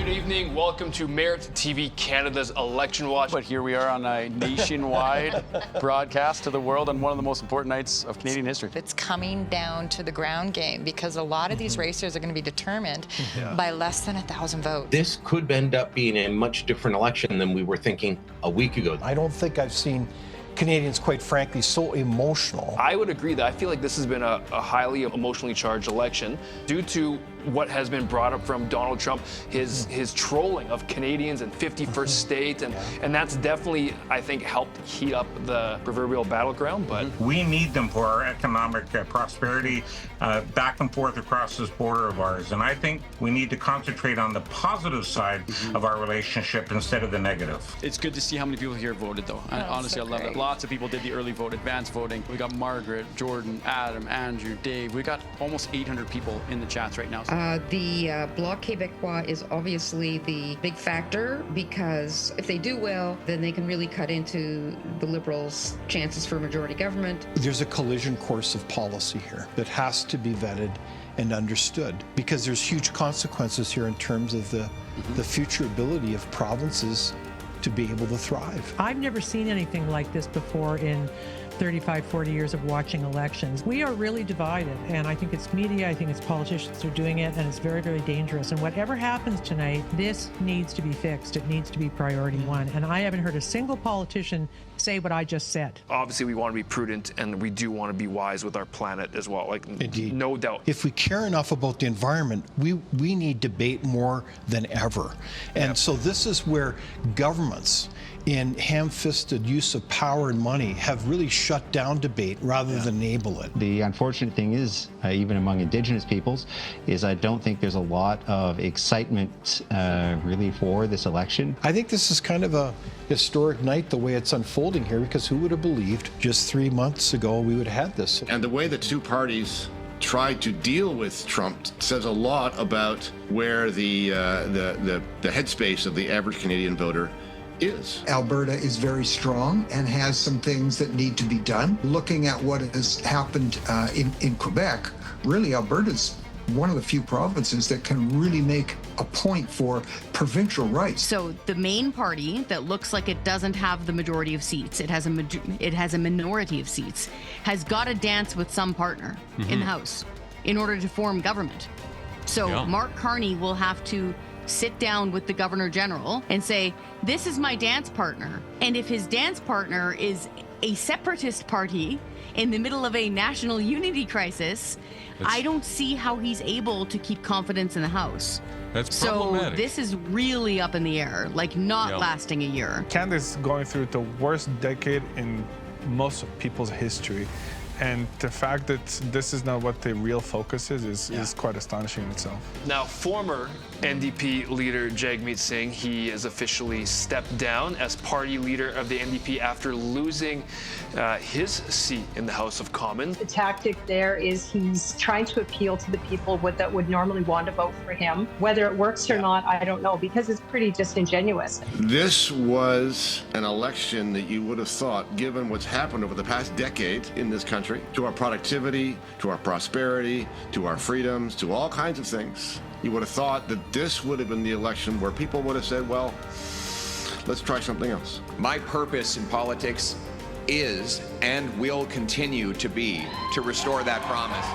Good evening. Welcome to Merit TV Canada's Election Watch. But here we are on a nationwide broadcast to the world on one of the most important nights of Canadian history. It's coming down to the ground game because a lot of these racers are going to be determined by less than 1,000 votes. This could end up being a much different election than we were thinking a week ago. I don't think I've seen Canadians, quite frankly, so emotional. I would agree that I feel like this has been a highly emotionally charged election due to what has been brought up from Donald Trump, his trolling of Canadians and 51st state, and that's definitely, I think, helped heat up the proverbial battleground. But we need them for our economic prosperity back and forth across this border of ours, and I think we need to concentrate on the positive side of our relationship instead of the negative. It's good to see how many people here voted, though. And honestly, so I love it. Lots of people did the early vote, advanced voting. We got Margaret, Jordan, Adam, Andrew, Dave. We got almost 800 people in the chats right now. The Bloc Québécois is obviously the big factor because if they do well, then they can really cut into the Liberals' chances for majority government. There's a collision course of policy here that has to be vetted and understood because there's huge consequences here in terms of the future ability of provinces to be able to thrive. I've never seen anything like this before in 35, 40 years of watching elections. We are really divided, and I think it's media, I think it's politicians who are doing it, and it's very, very dangerous. And whatever happens tonight, this needs to be fixed. It needs to be priority one. And I haven't heard a single politician say what I just said. obviously we want to be prudent and we do want to be wise with our planet as well. Like, Indeed. No doubt. If we care enough about the environment, we need debate more than ever. And so this is where governments in ham-fisted use of power and money have really shut down debate rather than enable it. The unfortunate thing is, even among Indigenous peoples, is I don't think there's a lot of excitement really for this election. I think this is kind of a historic night the way it's unfolding here, because who would have believed just 3 months ago we would have had this? And the way the two parties tried to deal with Trump says a lot about where the headspace of the average Canadian voter is. Alberta is very strong and has some things that need to be done. Looking at what has happened in Quebec, really Alberta's one of the few provinces that can really make a point for provincial rights. So the main party that looks like it doesn't have the majority of seats, it has a minority of seats, has got to dance with some partner in the House in order to form government. So Mark Carney will have to sit down with the Governor General and say, this is my dance partner. And if his dance partner is a separatist party in the middle of a national unity crisis, I don't see how he's able to keep confidence in the House. That's problematic. So this is really up in the air, like not lasting a year. Canada's going through the worst decade in most of people's history. And the fact that this is not what the real focus is quite astonishing in itself. Now, former NDP leader Jagmeet Singh, he has officially stepped down as party leader of the NDP after losing his seat in the House of Commons. The tactic there is he's trying to appeal to the people that would normally want to vote for him. Whether it works or not, I don't know, because it's pretty disingenuous. This was an election that you would have thought, given what's happened over the past decade in this country, to our productivity, to our prosperity, to our freedoms, to all kinds of things, you would have thought that this would have been the election where people would have said, well, let's try something else. My purpose in politics is and will continue to be to restore that promise.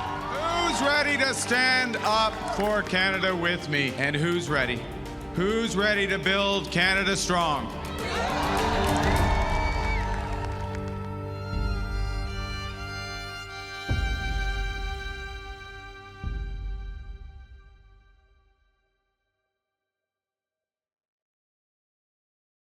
Who's ready to stand up for Canada with me? And who's ready? Who's ready to build Canada strong?